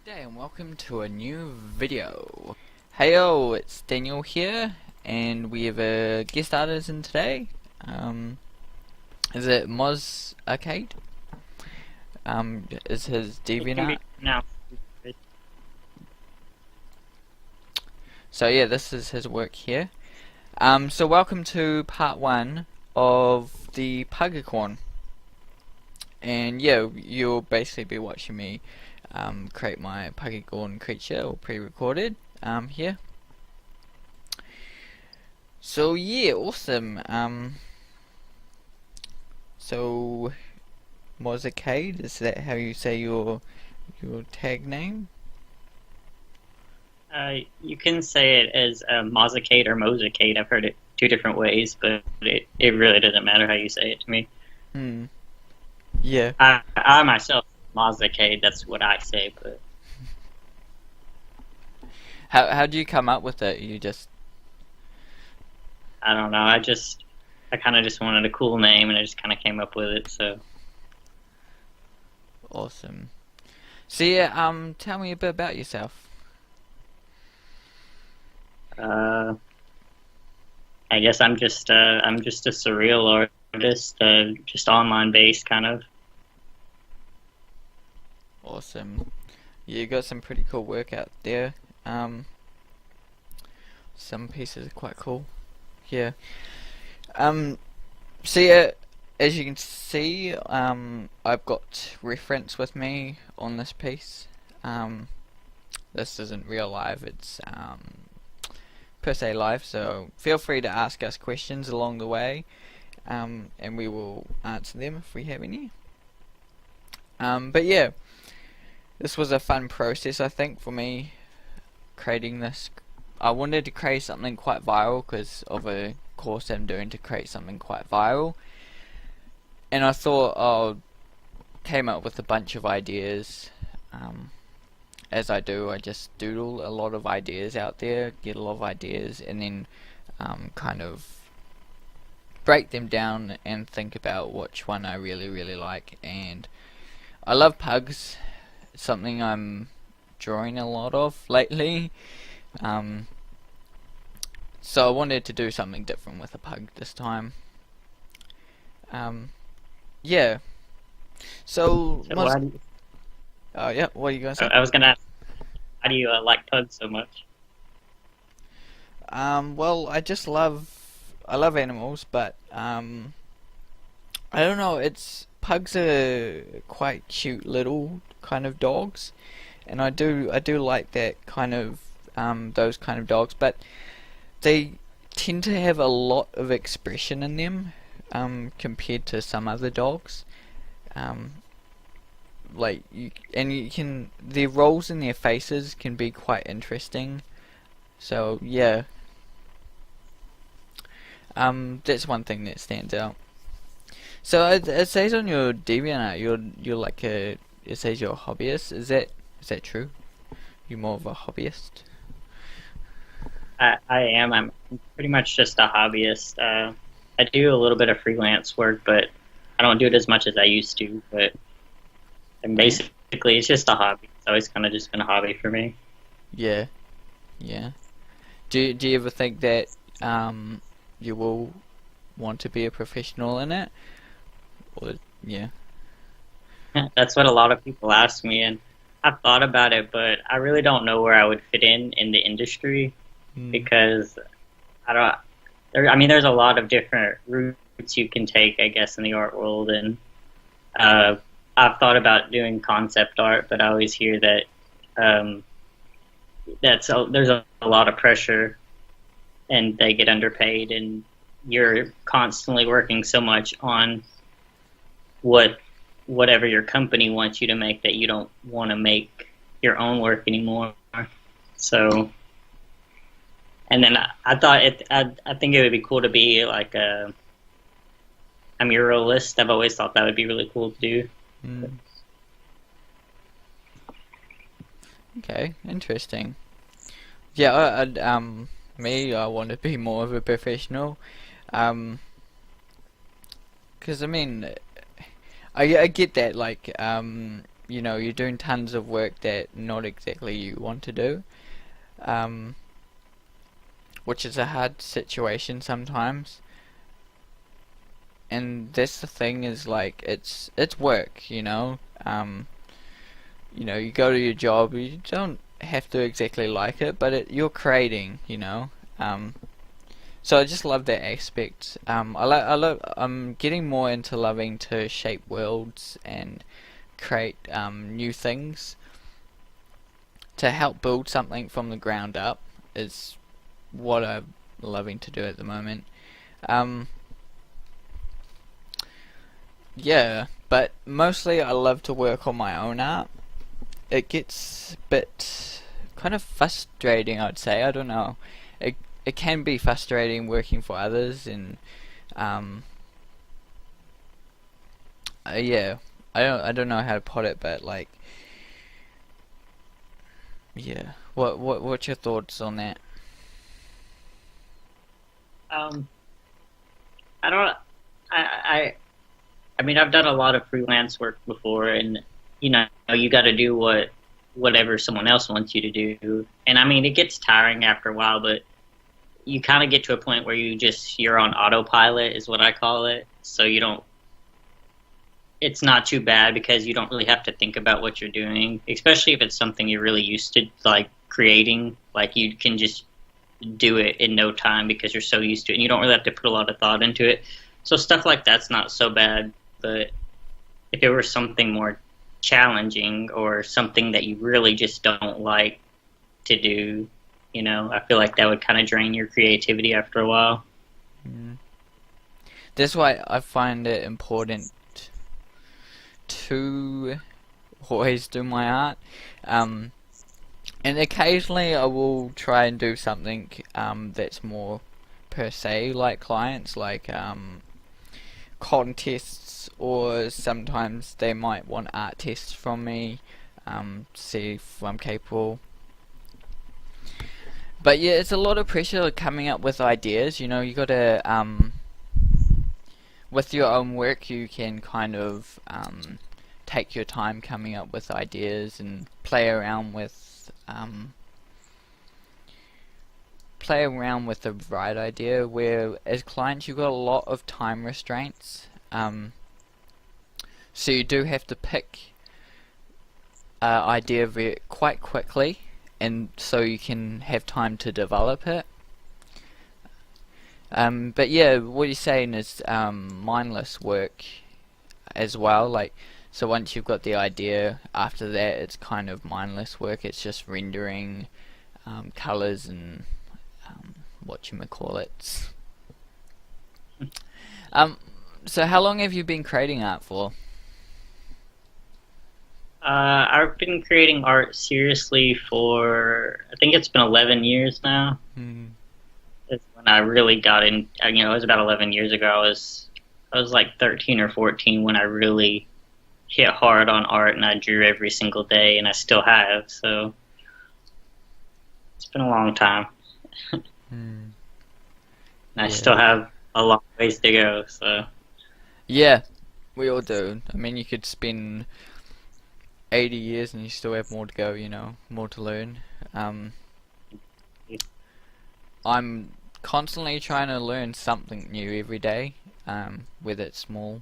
Day and welcome to a new video. Heyo, it's Daniel here, and we have a guest artisan today. Is it mozakade? Is his DeviantArt? No. So yeah, this is his work here. So welcome to part 1 of the Pugicorn. And yeah, you'll basically be watching me create my Pugicorn creature, or pre-recorded, here. So yeah, awesome. So mozakade, is that how you say your tag name? You can say it as mozakade or mozakade. I've heard it two different ways, but it really doesn't matter how you say it to me. Yeah. I myself, mozakade, that's what I say, but... How do you come up with it? You just... I don't know, I kind of just wanted a cool name, and I just kind of came up with it, so... Awesome. So yeah, tell me a bit about yourself. I guess I'm just a surreal artist, just online based, kind of. Awesome. You got some pretty cool work out there. Some pieces are quite cool. Yeah. So yeah, as you can see, I've got reference with me on this piece. This isn't real live, it's per se live, so feel free to ask us questions along the way, and we will answer them if we have any. But yeah, this was a fun process, I think, for me creating this. I wanted to create something quite viral because of a course I'm doing to create something quite viral, and I thought came up with a bunch of ideas. As I do, I just doodle a lot of ideas out there, get a lot of ideas, and then kind of break them down and think about which one I really like. And I love pugs. It's something I'm drawing a lot of lately. So I wanted to do something different with a pug this time. Yeah. So oh yeah, what are you gonna say? I was gonna ask, how do you like pugs so much? Well, I love animals, but I don't know. Pugs are quite cute little kind of dogs, and I do like that kind of those kind of dogs, but they tend to have a lot of expression in them compared to some other dogs. Like their roles in their faces can be quite interesting. So yeah, that's one thing that stands out. So it says on your DeviantArt you're like it says you're a hobbyist. Is that true? You're more of a hobbyist? I am. I'm pretty much just a hobbyist. I do a little bit of freelance work, but I don't do it as much as I used to. But and basically, it's just a hobby. It's always kind of just been a hobby for me. Yeah, yeah. Do you ever think that you will want to be a professional in it? Or yeah. That's what a lot of people ask me, and I've thought about it, but I really don't know where I would fit in the industry because I don't. I mean, there's a lot of different routes you can take, I guess, in the art world, and I've thought about doing concept art, but I always hear that there's a lot of pressure, and they get underpaid, and you're constantly working so much on whatever your company wants you to make that you don't want to make your own work anymore. So, and then I thought I think it would be cool to be like a muralist. I've always thought that would be really cool to do. Okay, interesting. Yeah, I want to be more of a professional. Because I mean, I get that, like, you know, you're doing tons of work that not exactly you want to do, um, which is a hard situation sometimes. And that's the thing, is like it's work, you know. You know, you go to your job, you don't have to exactly like it, but you're creating, you know. So I just love that aspect. I'm getting more into loving to shape worlds and create new things to help build something from the ground up. Is what I'm loving to do at the moment. Um, yeah, but mostly I love to work on my own art. It gets a bit kind of frustrating, I'd say. I don't know. It can be frustrating working for others, and um, yeah, I don't know how to put it, but like, yeah. What's your thoughts on that? Um, I don't. I mean, I've done a lot of freelance work before, and you got to do whatever someone else wants you to do. And I mean, it gets tiring after a while, but you kind of get to a point where you're on autopilot, is what I call it. So you don't. It's not too bad because you don't really have to think about what you're doing, especially if it's something you're really used to, like creating. Like you can just do it in no time because you're so used to it, and you don't really have to put a lot of thought into it. So stuff like that's not so bad. But if it were something more challenging or something that you really just don't like to do, I feel like that would kind of drain your creativity after a while. Mm. That's why I find it important to always do my art. And occasionally I will try and do something that's more per se like clients, like contests, or sometimes they might want art tests from me, see if I'm capable. But yeah, it's a lot of pressure coming up with ideas. You gotta with your own work, you can kind of take your time coming up with ideas and play around with the right idea. Where as clients, you've got a lot of time restraints, so you do have to pick idea quite quickly, and so you can have time to develop it. But yeah, what you're saying is mindless work as well. Like, so once you've got the idea, after that it's kind of mindless work. It's just rendering colors and whatchamacallits. So how long have you been creating art for? I've been creating art seriously for, I think it's been 11 years now. Hmm. It's when I really got in, it was about 11 years ago. I was like 13 or 14 when I really hit hard on art, and I drew every single day, and I still have, so it's been a long time. Hmm. And I Yeah. still have a long ways to go, so. Yeah, we all do. I mean, you could spend 80 years and you still have more to go, more to learn. I'm constantly trying to learn something new every day, whether it's small.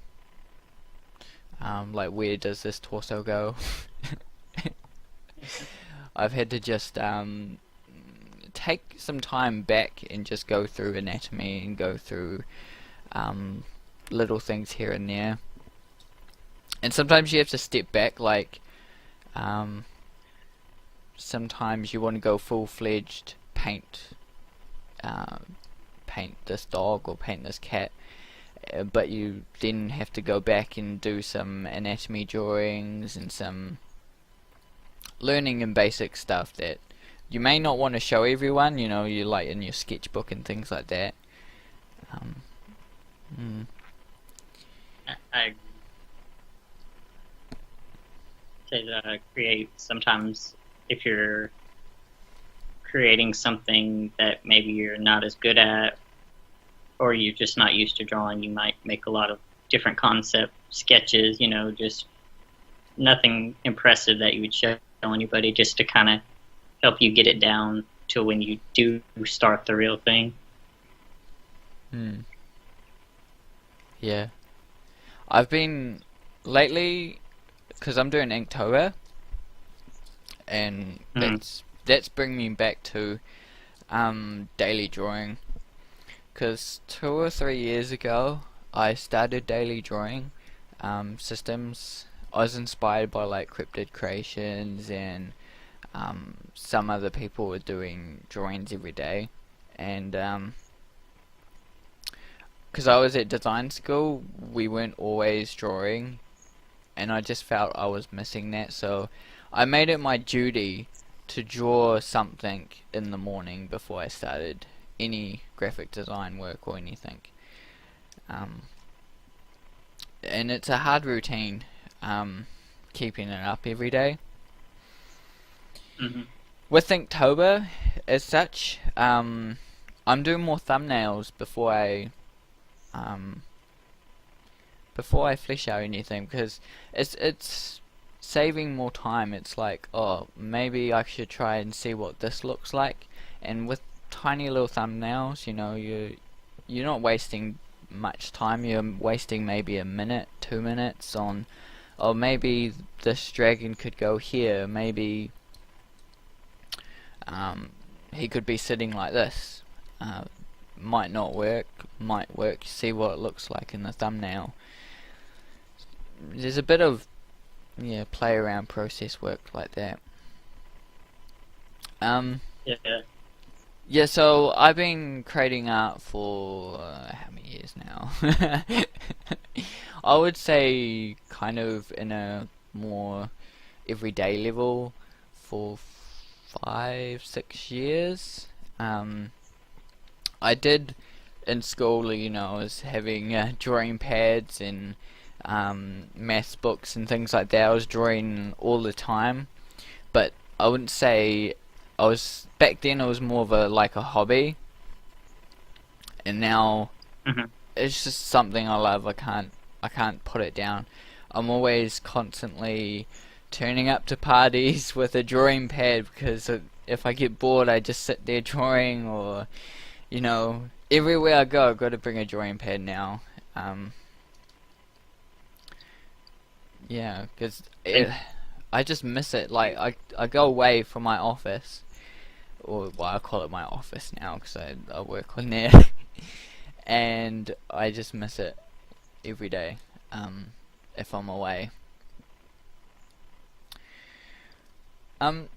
Like, where does this torso go? I've had to just take some time back and just go through anatomy and go through little things here and there. And sometimes you have to step back, like sometimes you want to go full-fledged paint this dog or paint this cat, but you then have to go back and do some anatomy drawings and some learning and basic stuff that you may not want to show everyone, you like in your sketchbook and things like that. Mm, I to create, sometimes if you're creating something that maybe you're not as good at, or you're just not used to drawing, you might make a lot of different concept sketches, just nothing impressive that you would show anybody, just to kind of help you get it down to when you do start the real thing. Yeah. I've been lately, because I'm doing Inktober, and that's bringing me back to daily drawing. Because 2 or 3 years ago, I started daily drawing systems. I was inspired by like Cryptid Creations and some other people were doing drawings every day, and because I was at design school, we weren't always drawing, and I just felt I was missing that, so I made it my duty to draw something in the morning before I started any graphic design work or anything. And it's a hard routine, keeping it up every day. With Inktober, as such, I'm doing more thumbnails before I flesh out anything, because it's saving more time. It's like, oh, maybe I should try and see what this looks like, and with tiny little thumbnails, you know, you're not wasting much time. You're wasting maybe a minute, 2 minutes on, oh, maybe this dragon could go here, maybe he could be sitting like this. Might not work, might work. See what it looks like in the thumbnail. There's a bit of play around process work like that. Yeah, so I've been creating art for how many years now? I would say kind of in a more everyday level for 5-6 years. I did in school, you know, I was having drawing pads and maths books and things like that. I was drawing all the time, but I wouldn't say back then it was more of a hobby, and now it's just something I love. I can't put it down. I'm always constantly turning up to parties with a drawing pad, because if I get bored I just sit there drawing, or you know, everywhere I go I've got to bring a drawing pad now. Yeah, because I just miss it. Like I go away from my office, or well, I call it my office now because I work on there, and I just miss it every day if I'm away. Do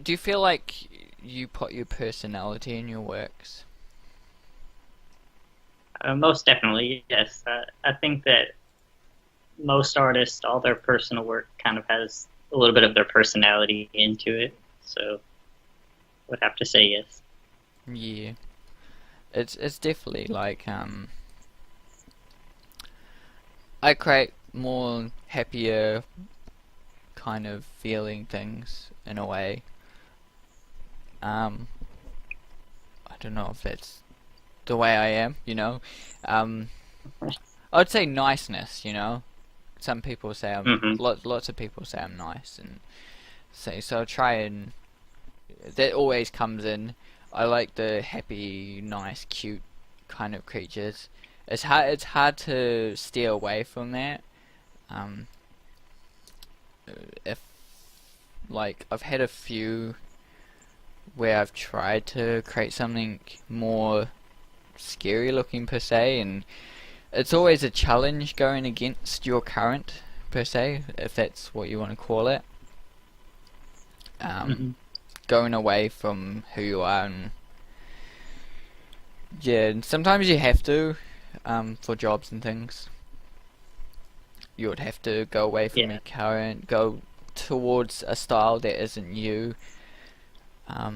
you feel like you put your personality in your works? Most definitely, yes. I think that most artists, all their personal work kind of has a little bit of their personality into it, so I would have to say yes. Yeah, it's definitely like I create more happier kind of feeling things in a way. I don't know if that's the way I am, you know. I would say niceness, you know. Some people say lots of people say I'm nice, and so I try, and that always comes in. I like the happy, nice, cute kind of creatures. It's hard to steer away from that. If like I've had a few where I've tried to create something more scary looking per se, and it's always a challenge going against your current per se, if that's what you want to call it. Going away from who you are, and yeah, and sometimes you have to for jobs and things. You would have to go away from your current, go towards a style that isn't you. I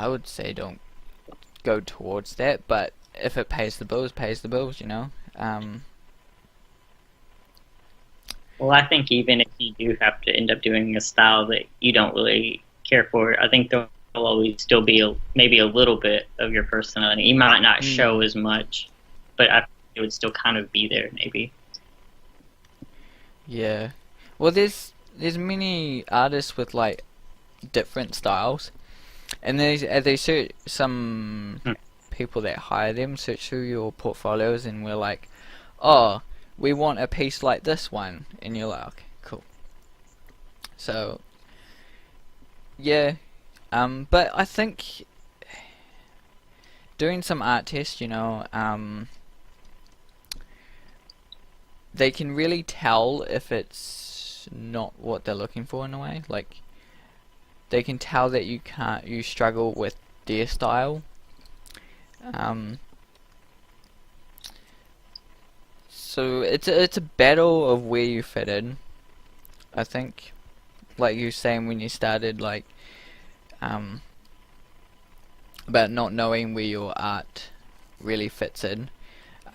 would say don't go towards that, but if it pays the bills, you know. Well, I think even if you do have to end up doing a style that you don't really care for, I think there'll always still be maybe a little bit of your personality. You might not show as much, but I think it would still kind of be there, maybe. Yeah. Well, there's many artists with like different styles, and they search some Hmm. people that hire them search through your portfolios, and we're like, oh, we want a piece like this one, and you're like, okay, cool. So yeah, but I think doing some art tests, they can really tell if it's not what they're looking for in a way. Like they can tell that you struggle with their style. Um, so it's a battle of where you fit in. I think, like you were saying when you started, like um, about not knowing where your art really fits in.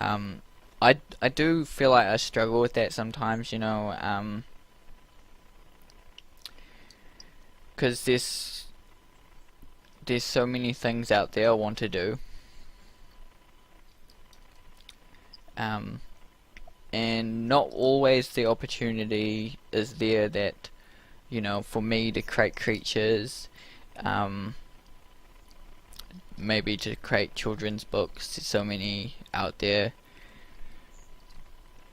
Um, I do feel like I struggle with that sometimes, 'cause there's so many things out there I want to do, um, and not always the opportunity is there that for me to create creatures, um, maybe to create children's books. There's so many out there.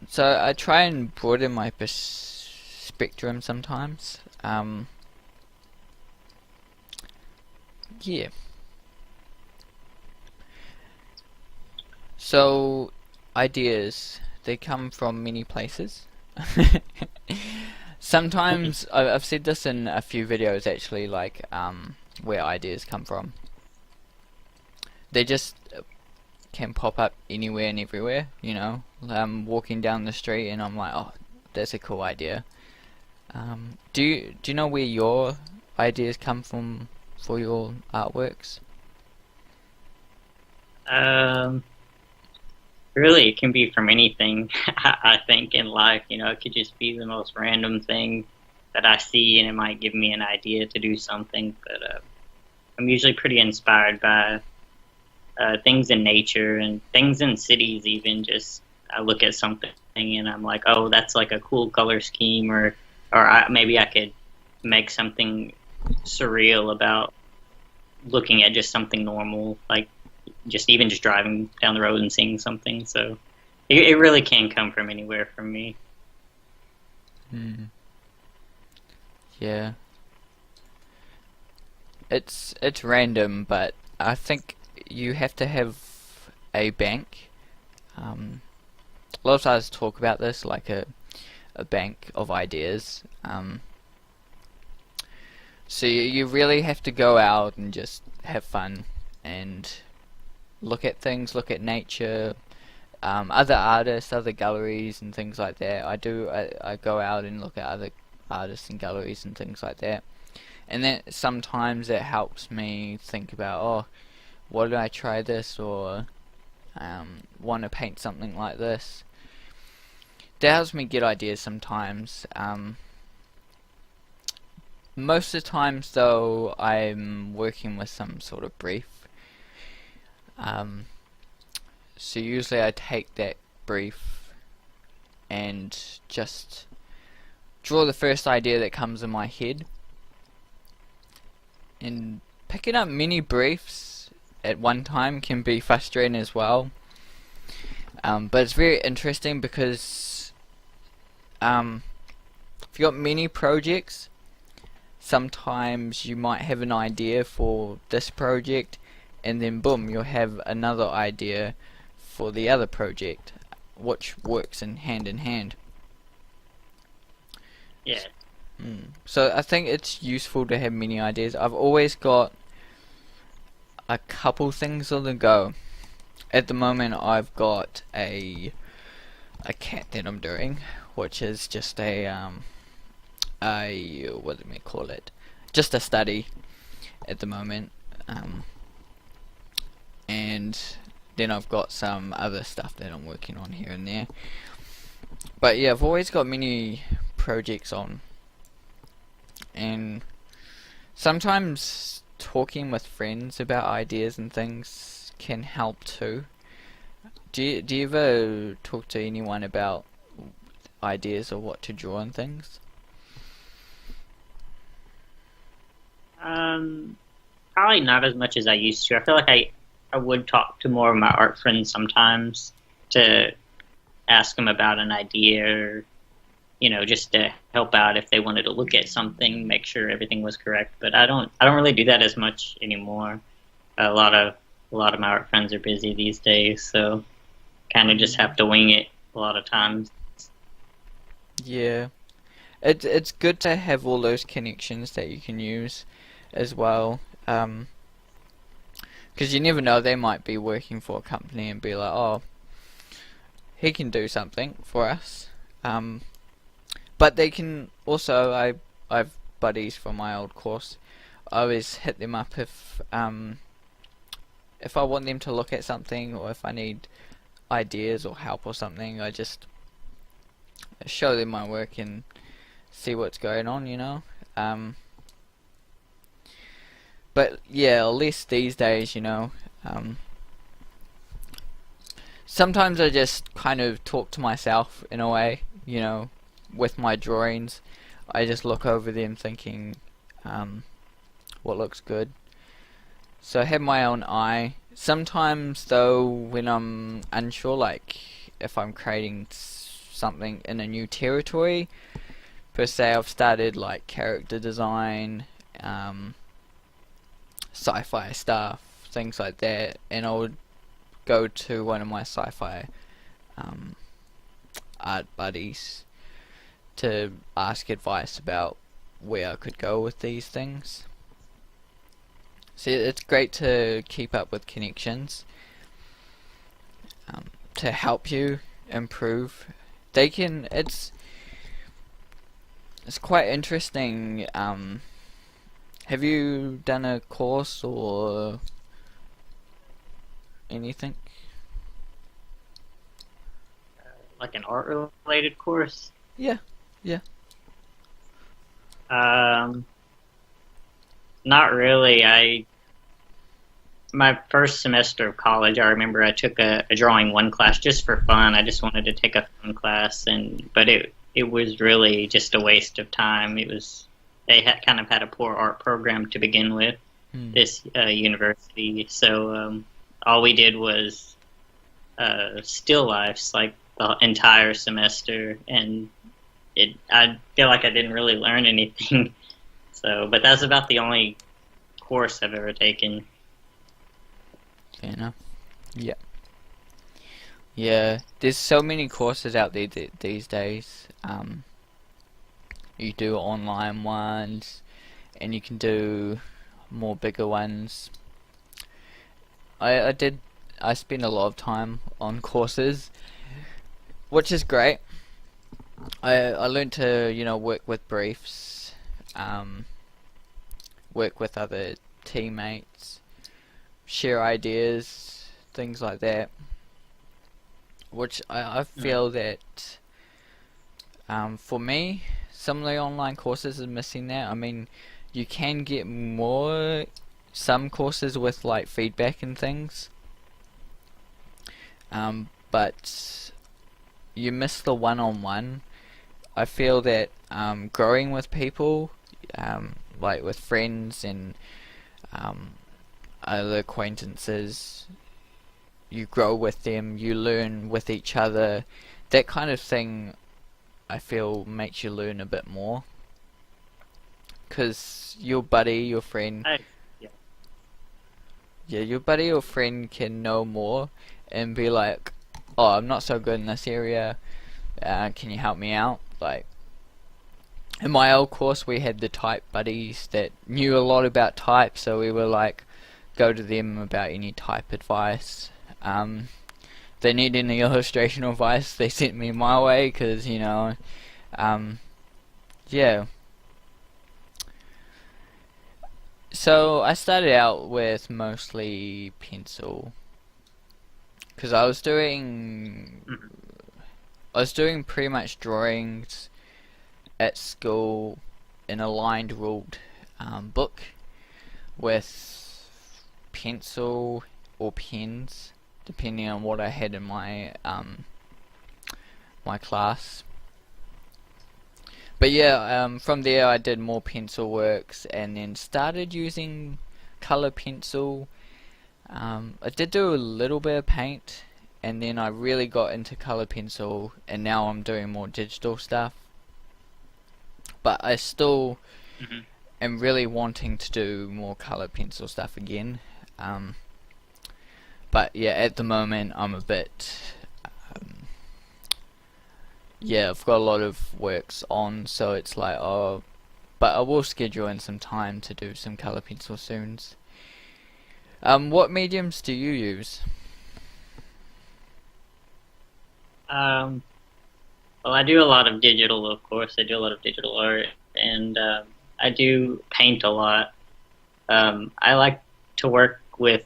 So I try and broaden my spectrum sometimes. Yeah. So ideas, they come from many places. Sometimes I've said this in a few videos actually, like where ideas come from. They just can pop up anywhere and everywhere. I'm walking down the street and I'm like, oh, that's a cool idea. Do you know where your ideas come from for your artworks? Um, Really, it can be from anything. I think in life, it could just be the most random thing that I see, and it might give me an idea to do something. But I'm usually pretty inspired by things in nature and things in cities. Even just I look at something and I'm like, oh, that's like a cool color scheme, or maybe I could make something surreal about looking at just something normal, like just driving down the road and seeing something. So it really can come from anywhere from me. Hmm. Yeah. It's random, but I think you have to have a bank. A lot of artists talk about this, like a bank of ideas. So you really have to go out and just have fun and look at things, look at nature, other artists, other galleries and things like that. I go out and look at other artists and galleries and things like that. And then sometimes it helps me think about, oh, why did I try this, or want to paint something like this. That helps me get ideas sometimes. Most of the times though, I'm working with some sort of brief. So usually I take that brief and just draw the first idea that comes in my head. And picking up many briefs at one time can be frustrating as well. But it's very interesting because if you've got many projects, sometimes you might have an idea for this project and then boom, you'll have another idea for the other project, which works in hand. Yeah. So I think it's useful to have many ideas. I've always got a couple things on the go. At the moment I've got a cat that I'm doing, which is just a what do we call it? Just a study at the moment. And then I've got some other stuff that I'm working on here and there. But yeah, I've always got many projects on. And sometimes talking with friends about ideas and things can help too. Do you ever talk to anyone about ideas of what to draw and things? Probably not as much as I used to. I feel like I would talk to more of my art friends sometimes to ask them about an idea, or just to help out if they wanted to look at something, make sure everything was correct. But I don't really do that as much anymore. A lot of my art friends are busy these days, so kind of just have to wing it a lot of times. Yeah. It's good to have all those connections that you can use as well. 'Cause you never know, they might be working for a company and be like, oh, he can do something for us. But they can also, I've buddies from my old course. I always hit them up if I want them to look at something, or if I need ideas or help or something. I just show them my work and see what's going on. But yeah, at least these days, sometimes I just kind of talk to myself in a way, with my drawings. I just look over them thinking, what looks good. So I have my own eye. Sometimes though, when I'm unsure, like if I'm creating something in a new territory, per se, I've started like character design, sci-fi stuff, things like that, and I would go to one of my sci-fi art buddies to ask advice about where I could go with these things. So it's great to keep up with connections to help you improve. It's quite interesting. Have you done a course or anything? Like an art related course? Yeah, yeah. Not really. My first semester of college, I remember I took a drawing one class just for fun. I just wanted to take a fun class, but it was really just a waste of time. They kind of had a poor art program to begin with, this university. So all we did was still lifes like the entire semester, and I feel like I didn't really learn anything. But that's about the only course I've ever taken. Fair enough. Yeah. Yeah, there's so many courses out there these days. You do online ones, and you can do more bigger ones. I spend a lot of time on courses, which is great. I learned to work with briefs, work with other teammates, share ideas, things like that. Which I feel that for me, some of the online courses are missing that. I mean, you can get some courses with like feedback and things, but you miss the one-on-one. I feel that growing with people, like with friends and other acquaintances, you grow with them, you learn with each other. That kind of thing, I feel, makes you learn a bit more. Because your buddy, your friend, your buddy or friend can know more and be like, oh, I'm not so good in this area, can you help me out? Like, in my old course we had the type buddies that knew a lot about type, so we were like, go to them about any type advice. They need any illustration advice, they sent me my way, because yeah. So I started out with mostly pencil, because I was doing pretty much drawings at school in a lined ruled book with pencil or pens, depending on what I had in my my class. But yeah, from there I did more pencil works and then started using color pencil. I did do a little bit of paint, and then I really got into color pencil, and now I'm doing more digital stuff. But I still Hmm. am really wanting to do more color pencil stuff again. Um, but yeah, at the moment I'm a bit, um, yeah, I've got a lot of works on, so it's like, oh, but I will schedule in some time to do some color pencil soon. What mediums do you use? Um, well, I do a lot of digital, of course. I do a lot of digital art, and I do paint a lot. I like to work with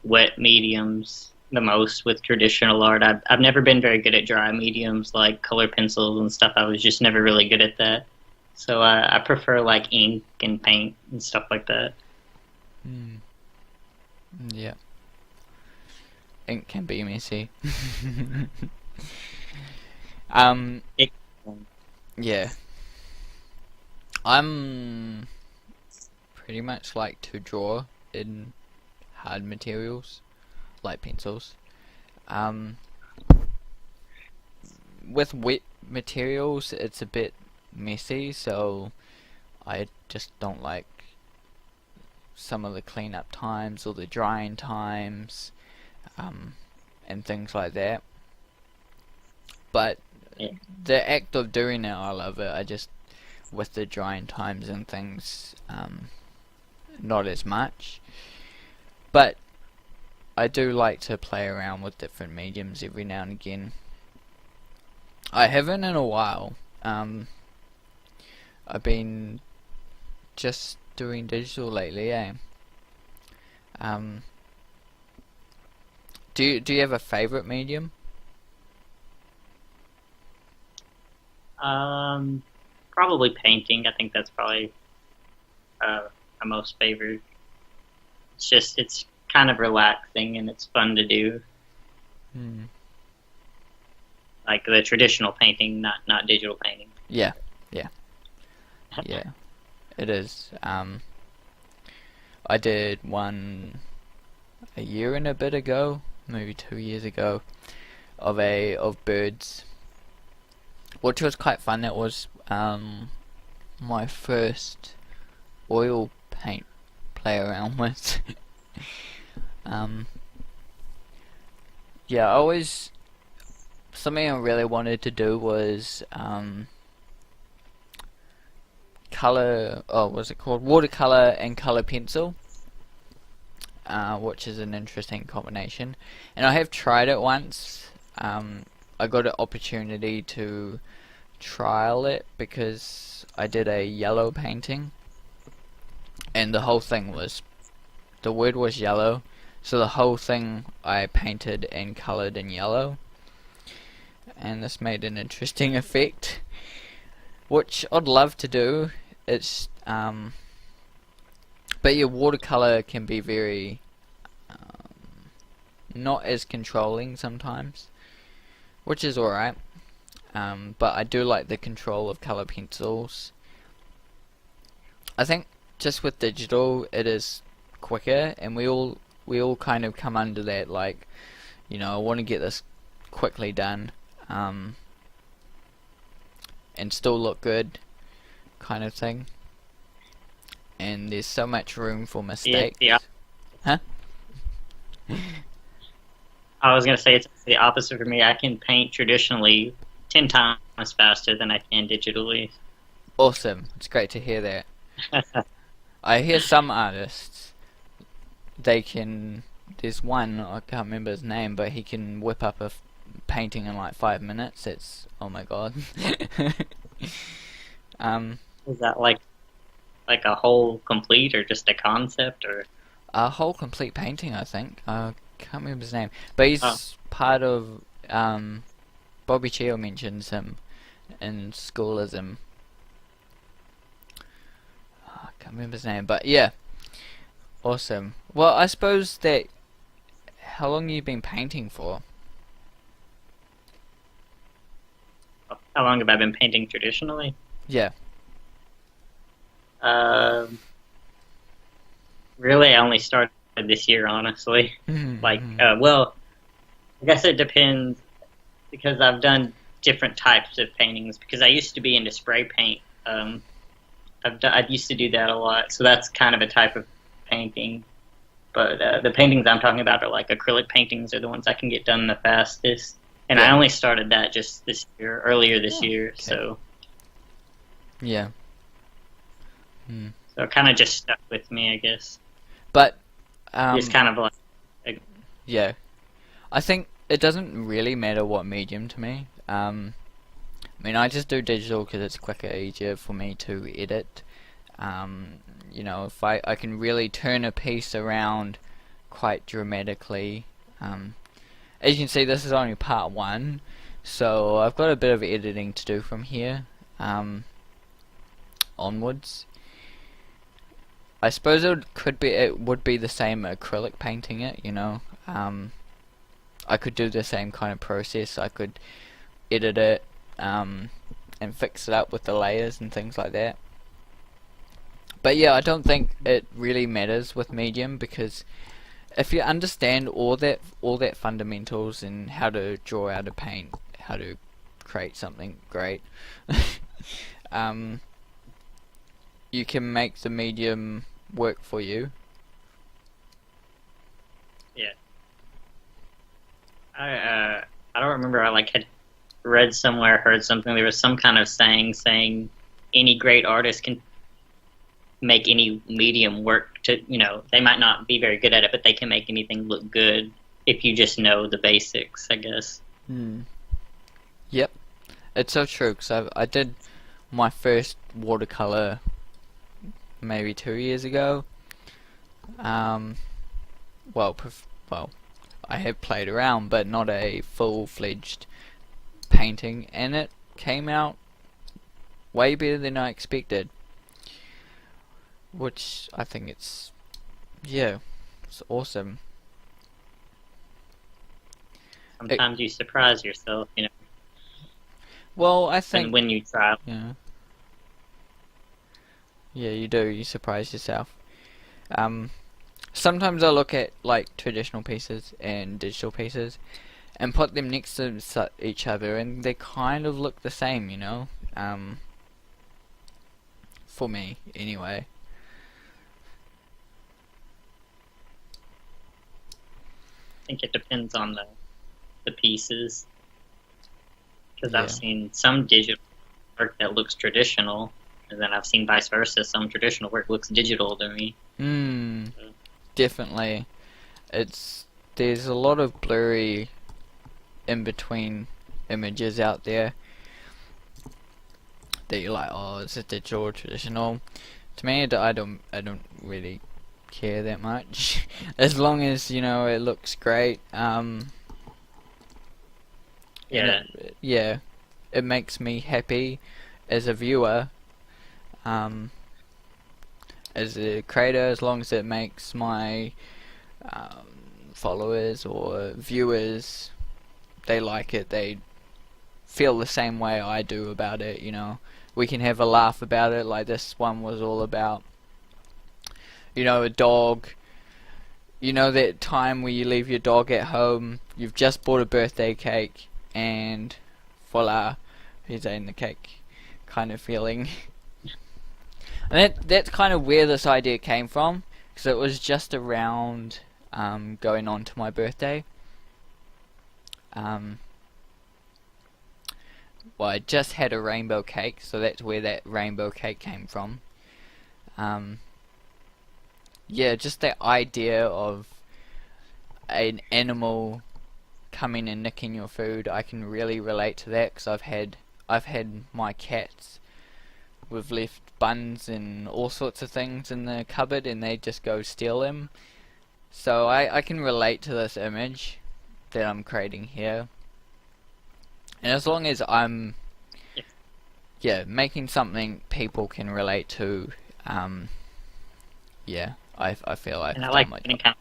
wet mediums the most with traditional art. I've never been very good at dry mediums like color pencils and stuff. I was just never really good at that. So I prefer like ink and paint and stuff like that. Hmm. Yeah, ink can be messy. um, It, yeah, I'm pretty much like to draw in hard materials, like pencils. Um, with wet materials, it's a bit messy, so I just don't like some of the cleanup times or the drying times, um, and things like that. But yeah. the act of doing it, I love it. I just, with the drying times and things, not as much. But I do like to play around with different mediums every now and again. I haven't in a while. I've been just doing digital lately, eh? Um, do you have a favorite medium? Um, Probably painting. I think that's probably my most favorite. It's kind of relaxing and it's fun to do. Hmm. Like the traditional painting, not digital painting. Yeah, yeah, yeah. It is. I did one a year and a bit ago, maybe 2 years ago, of birds, which was quite fun. That was my first oil paint play around with. um, yeah, I always something I really wanted to do was color. Oh, what's it called? Watercolor and color pencil. Which is an interesting combination. And I have tried it once. I got an opportunity to trial it because I did a yellow painting, and the word was yellow, so the whole thing I painted and colored in yellow, and this made an interesting effect, which I'd love to do. It's but your watercolor can be very not as controlling sometimes, which is alright. But I do like the control of color pencils. I think just with digital, it is quicker, and we all kind of come under that, like, I want to get this quickly done, and still look good, kind of thing. And there's so much room for mistakes. Yeah. Huh? I was gonna say it's the opposite for me. I can paint traditionally 10 times faster than I can digitally. Awesome. It's great to hear that. I hear some artists, there's one, I can't remember his name, but he can whip up a painting in like 5 minutes. It's, oh my god. Is that like a whole complete or just a concept or? A whole complete painting, I think. I can't remember his name. But he's Oh. part of, Bobby Chio mentions him in Schoolism. I can't remember his name, but yeah. Awesome. Well, I suppose that, how long have you been painting for? How long have I been painting traditionally? Yeah. Um, really, I only started this year, honestly. Like, Mm-hmm. well, I guess it depends because I've done different types of paintings. Because I used to be into spray paint. I used to do that a lot, so that's kind of a type of painting. But the paintings I'm talking about are like acrylic paintings, are the ones I can get done the fastest. And I Yeah. only started that just this year, earlier this Oh, year. okay. So Yeah. Mm. it kind of just stuck with me, I guess. But It's kind of like yeah, I think it doesn't really matter what medium to me. I mean, I just do digital because it's quicker, easier for me to edit. You know, if I can really turn a piece around quite dramatically. As you can see, this is only part one, so I've got a bit of editing to do from here onwards. I suppose it would be the same acrylic painting it, you know. I could do the same kind of process. I could edit it and fix it up with the layers and things like that. But yeah, I don't think it really matters with medium, because if you understand all that fundamentals and how to draw out a paint, how to create something great, you can make the medium work for you. yeah. I don't remember. I like had read somewhere, heard something. There was some kind of saying any great artist can make any medium work. To they might not be very good at it, but they can make anything look good if you just know the basics, I guess. Yep, it's so true, because I did my first watercolor maybe 2 years ago. Well, I have played around, but not a full-fledged painting, and it came out way better than I expected. Which I think it's awesome. Sometimes you surprise yourself, Well, I think and when you try. Yeah, you do. You surprise yourself. Sometimes I look at like traditional pieces and digital pieces and put them next to each other, and they kind of look the same, you know. For me, anyway. I think it depends on the pieces, because Yeah. I've seen some digital work that looks traditional, and then I've seen vice versa. Some traditional work looks digital to me. Definitely. There's a lot of blurry in between images out there that you're like, oh, is it digital or traditional? To me, I don't really care that much, as long as it looks great. Yeah. It makes me happy as a viewer. As a creator, as long as it makes my followers or viewers, they like it, they feel the same way I do about it, we can have a laugh about it, like this one was all about a dog. That time where you leave your dog at home, you've just bought a birthday cake, and voila, he's eating the cake kind of feeling. And that's kind of where this idea came from, because it was just around going on to my birthday. Well, I just had a rainbow cake, so that's where that rainbow cake came from. Yeah, just the idea of an animal coming and nicking your food, I can really relate to that, because I've had my cats. We've left buns and all sorts of things in the cupboard, and they just go steal them. So I can relate to this image that I'm creating here. And as long as I'm making something people can relate to, I feel I've And I done like my when job. it kind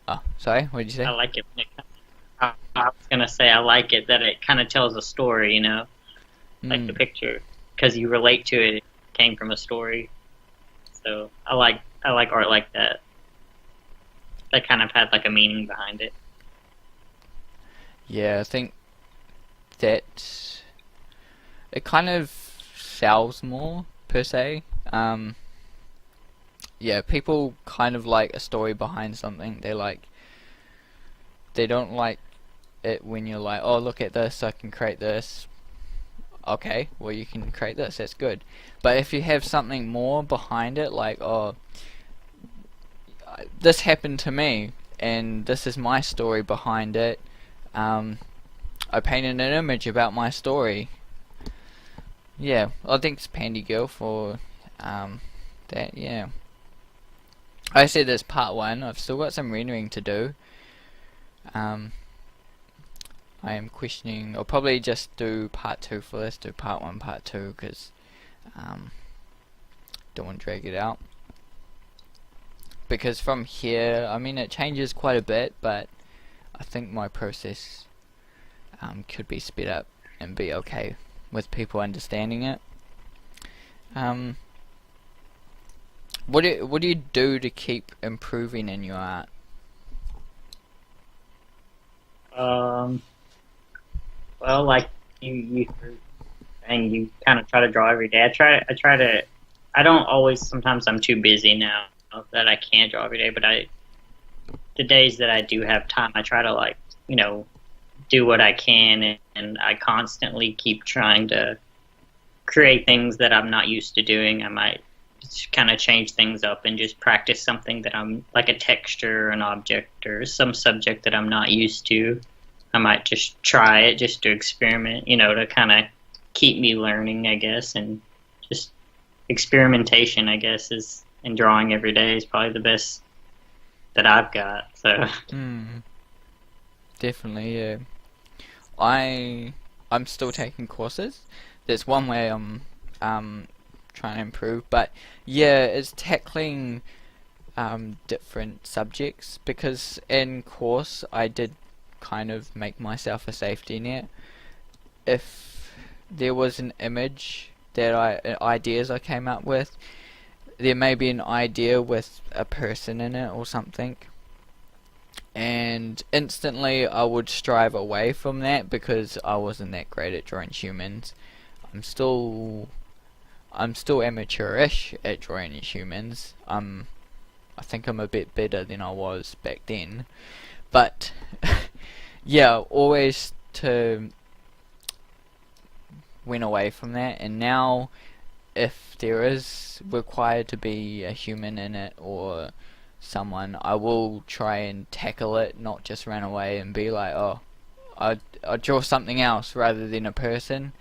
Oh, sorry, what did you say? I like it when I was gonna say I like it that it kind of tells a story, like the picture. because you relate to it. It came from a story. So I like art like that. That kind of had like a meaning behind it. Yeah, I think that it kind of sells more per se. Yeah, people kind of like a story behind something. They don't like it when you're like, oh, look at this, I can create this. Okay, well, you can create this, that's good. But if you have something more behind it, like, oh, this happened to me, and this is my story behind it. I painted an image about my story. Yeah, I think it's Pandy Girl for that, yeah. I said this part 1, I've still got some rendering to do. I am questioning, I'll probably just do part 2 for this, do part 1, part 2, because don't want to drag it out. Because from here, I mean, it changes quite a bit, but I think my process could be sped up and be okay with people understanding it. What do you do to keep improving in your art? Well, like you and you kind of try to draw every day. I try to. I don't always. Sometimes I'm too busy now that I can't draw every day. But the days that I do have time, I try to like do what I can, and I constantly keep trying to create things that I'm not used to doing. I might kind of change things up and just practice something that I'm like a texture, an object, or some subject that I'm not used to. I might just try it just to experiment, to kind of keep me learning, I guess, and just experimentation, I guess, and drawing every day is probably the best that I've got. So definitely, yeah. I'm still taking courses. There's one way I'm trying to improve, but yeah, it's tackling different subjects, because in course I did kind of make myself a safety net. If there was an image that ideas I came up with, there may be an idea with a person in it or something, and instantly I would strive away from that because I wasn't that great at drawing humans. I'm still amateurish at drawing humans. I think I'm a bit better than I was back then, but yeah, always went away from that, and now if there is required to be a human in it or someone, I will try and tackle it, not just run away and be like, oh, I'll draw something else rather than a person.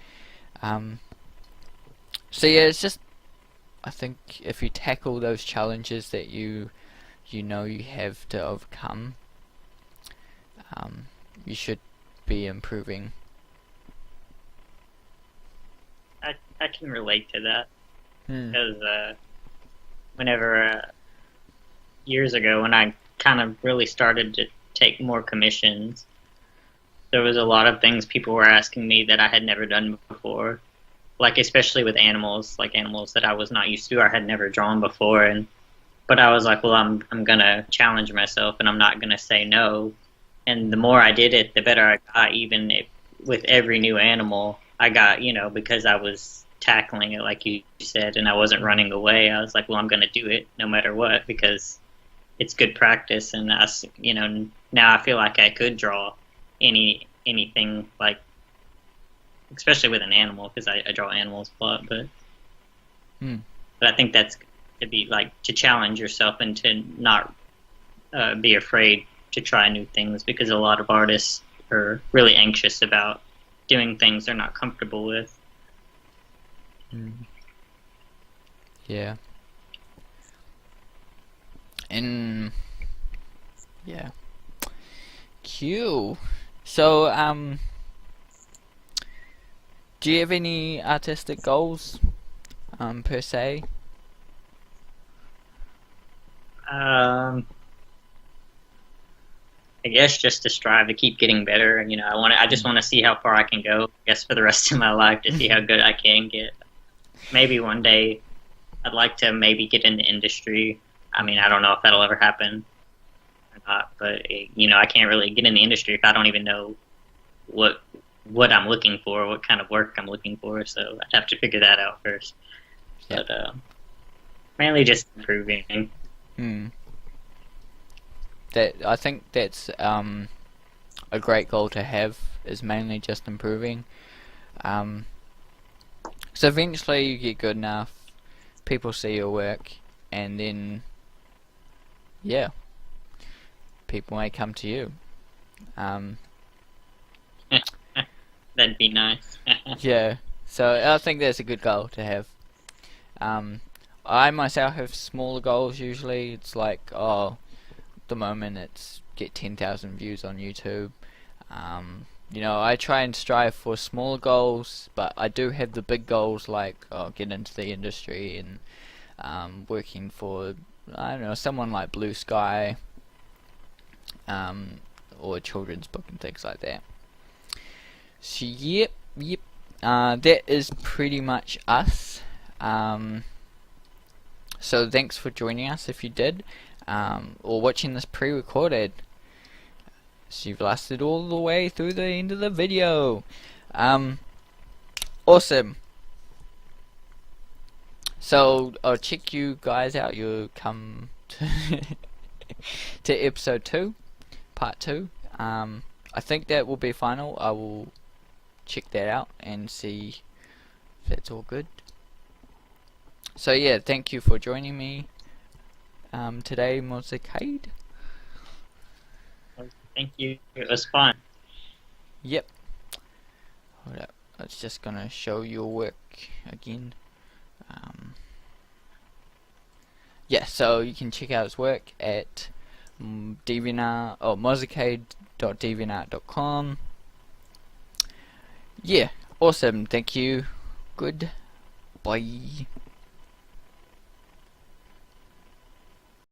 So yeah, it's just, I think if you tackle those challenges that you have to overcome, you should be improving. I can relate to that because whenever years ago when I kind of really started to take more commissions, there was a lot of things people were asking me that I had never done before, like especially with animals, like animals that I was not used to or had never drawn before, but I was like, well, I'm gonna challenge myself and I'm not gonna say no. And the more I did it, the better I got. Even with every new animal, I got, because I was tackling it like you said, and I wasn't running away. I was like, well, I'm going to do it no matter what because it's good practice. And now I feel like I could draw anything, like, especially with an animal, because I draw animals a lot. But I think that's to be like to challenge yourself and to not be afraid to try new things, because a lot of artists are really anxious about doing things they're not comfortable with. Yeah. And yeah. Cool. So do you have any artistic goals per se? I guess just to strive to keep getting better. I just want to see how far I can go. I guess for the rest of my life to see how good I can get. maybe one day I'd like to maybe get in the industry. I mean, I don't know if that'll ever happen or not, but I can't really get in the industry if I don't even know what I'm looking for, what kind of work I'm looking for. So I'd have to figure that out first. Yep. But mainly just improving. I think that's a great goal to have, is mainly just improving. So eventually you get good enough, people see your work, and then yeah, people may come to you. That'd be nice. Yeah, so I think that's a good goal to have. I myself have smaller goals usually. It's like, at the moment it's get 10,000 views on YouTube. I try and strive for smaller goals, but I do have the big goals like get into the industry and working for, I don't know, someone like Blue Sky, or a children's book and things like that. So yep. That is pretty much us. So thanks for joining us if you did, or watching this pre-recorded. So you've lasted all the way through the end of the video. Awesome. So I'll check you guys out. You'll come to episode 2, part 2. I think that will be final. I will check that out and see if that's all good. So yeah, thank you for joining me today, Mozakade. Thank you. It was fun. Yep. Hold up. I was just gonna show your work again. Yeah, so you can check out his work at DeviantArt or mozakade.deviantart.com. Yeah, awesome. Thank you. Good. Bye.